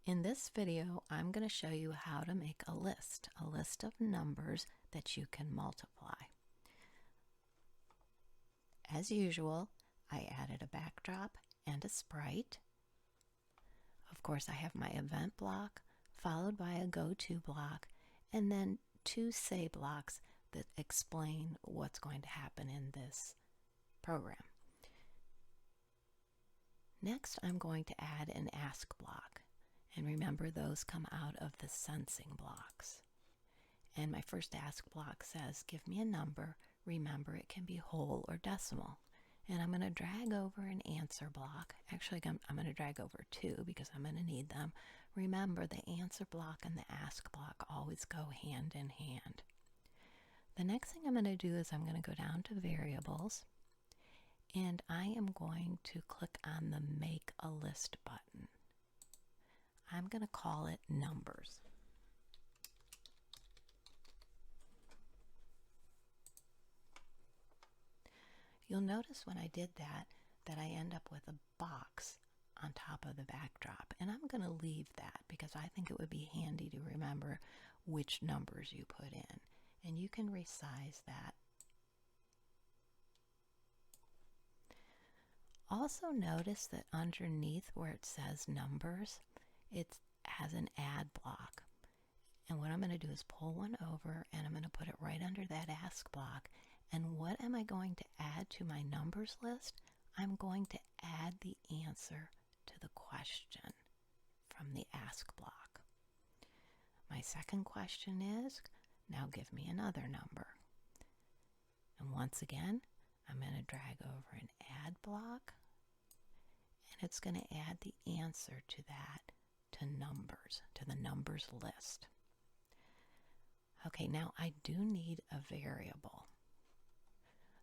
In this video, I'm going to show you how to make a list of numbers that you can multiply. As usual, I added a backdrop and a sprite. Of course, I have my event block, followed by a go-to block, and then two say blocks that explain what's going to happen in this program. Next, I'm going to add an ask block. And remember, those come out of the sensing blocks. And my first ask block says, give me a number. Remember, it can be whole or decimal. And I'm going to drag over an answer block. Actually, I'm going to drag over two because I'm going to need them. Remember, the answer block and the ask block always go hand in hand. The next thing I'm going to do is I'm going to go down to variables. And I am going to click on the Make a List button. I'm going to call it numbers. You'll notice when I did that I end up with a box on top of the backdrop. And I'm going to leave that because I think it would be handy to remember which numbers you put in. And you can resize that. Also notice that underneath where it says numbers, it has an add block. And what I'm going to do is pull one over and I'm going to put it right under that ask block. And what am I going to add to my numbers list? I'm going to add the answer to the question from the ask block. My second question is, now give me another number. And once again, I'm going to drag over an add block. And it's going to add the answer to that to numbers, to the numbers list. Okay, now I do need a variable.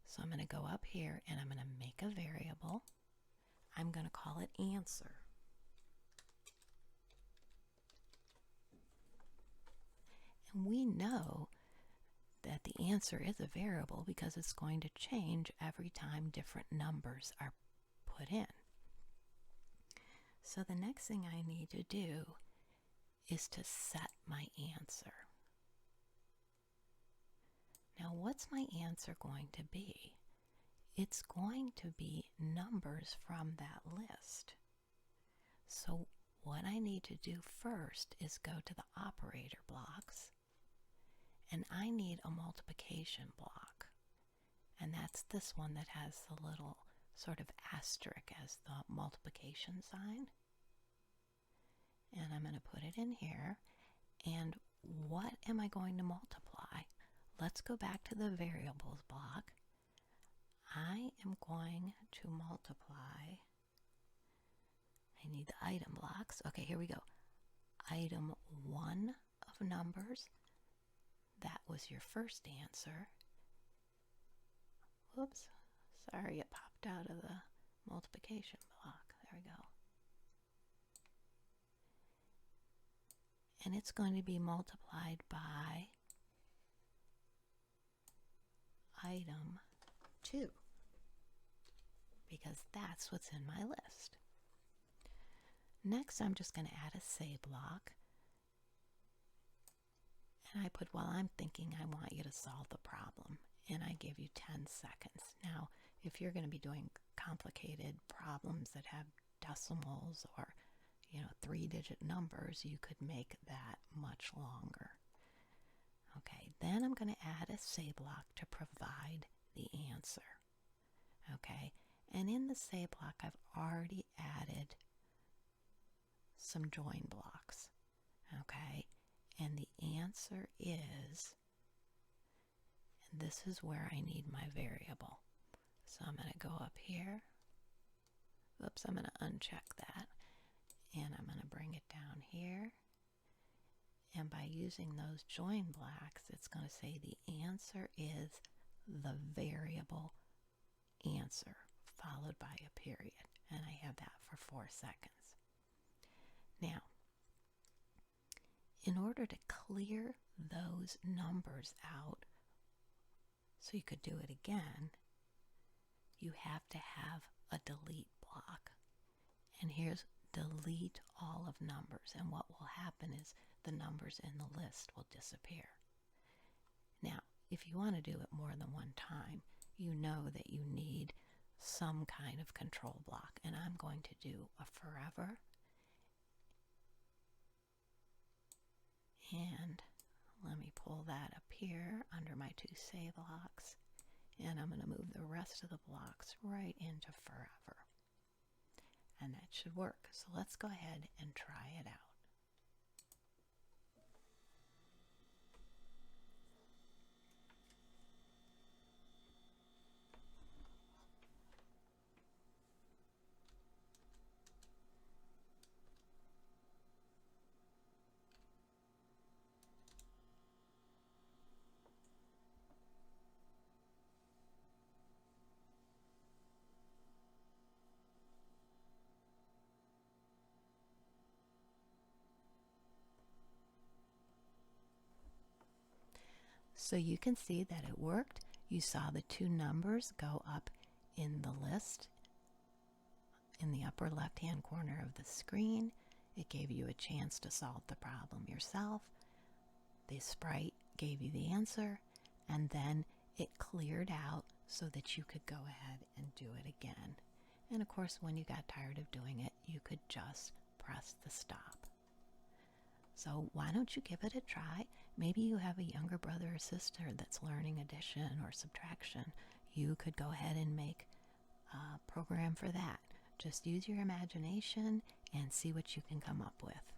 So I'm going to go up here and I'm going to make a variable. I'm going to call it answer. And we know that the answer is a variable because it's going to change every time different numbers are put in. So the next thing I need to do is to set my answer. Now, what's my answer going to be? It's going to be numbers from that list. So what I need to do first is go to the operator blocks, and I need a multiplication block. And that's this one that has the little sort of asterisk as the multiplication sign. And I'm going to put it in here. And what am I going to multiply? Let's go back to the variables block. I am going to multiply. I need the item blocks. Okay, here we go. Item 1 of numbers. That was your first answer. Whoops. Sorry, it popped out of the multiplication block. There we go. And it's going to be multiplied by item 2 because that's what's in my list. Next, I'm just going to add a say block. And I put, while I'm thinking, I want you to solve the problem. And I give you 10 seconds. Now, if you're going to be doing complicated problems that have decimals or, 3-digit numbers, you could make that much longer. Okay, then I'm going to add a say block to provide the answer. Okay, and in the say block, I've already added some join blocks. Okay, and the answer is, and this is where I need my variable. So I'm going to go up here. Oops, I'm going to uncheck that. And I'm going to bring it down here. And by using those join blocks, it's going to say the answer is the variable answer, followed by a period. And I have that for 4 seconds. Now, in order to clear those numbers out, so you could do it again, you have to have a delete block. And here's delete all of numbers. numbers, and what will happen is the numbers in the list will disappear. Now, if you want to do it more than one time, you know that you need some kind of control block, and I'm going to do a forever, and let me pull that up here under my 2 say blocks, and I'm going to move the rest of the blocks right into forever. And that should work. So let's go ahead and try it out. So you can see that it worked. You saw the 2 numbers go up in the list in the upper left-hand corner of the screen. It gave you a chance to solve the problem yourself. The sprite gave you the answer, and then it cleared out so that you could go ahead and do it again. And of course, when you got tired of doing it, you could just press the stop. So why don't you give it a try? Maybe you have a younger brother or sister that's learning addition or subtraction. You could go ahead and make a program for that. Just use your imagination and see what you can come up with.